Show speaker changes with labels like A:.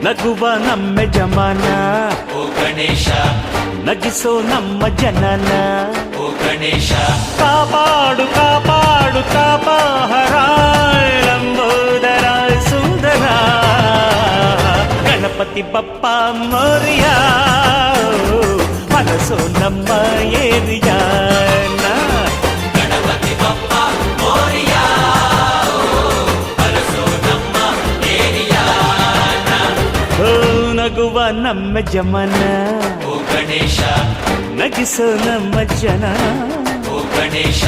A: ನಗುವ ನಮ್ಮ ಜಮಾನ
B: ಓ ಗಣೇಶ
A: ನಗಿಸೋ ನಮ್ಮ ಜನನ
B: ಓ ಗಣೇಶ
A: ಕಾಪಾಡು ಕಾಪಾಡು ಕಾಪಾಹರ ಲಂಬೋದರ ಸುಂದರ ಗಣಪತಿ ಬಪ್ಪ ಮೋರಿಯ ಮನಸ್ಸು ನಮ್ಮ ಏರಿಯಾನ
B: ಗಣಪತಿ ಬಪ್ಪ ಮೋರಿಯ ಅರಸೋ ನಮ್ಮ ಏರಿಯಾನ
A: ಓ ನಗುವ ನಮ್ಮ ಜಮನ
B: ಓ ಗಣೇಶ
A: ನಗಿಸೋ ನಮ್ಮ ಜನ
B: ಓ ಗಣೇಶ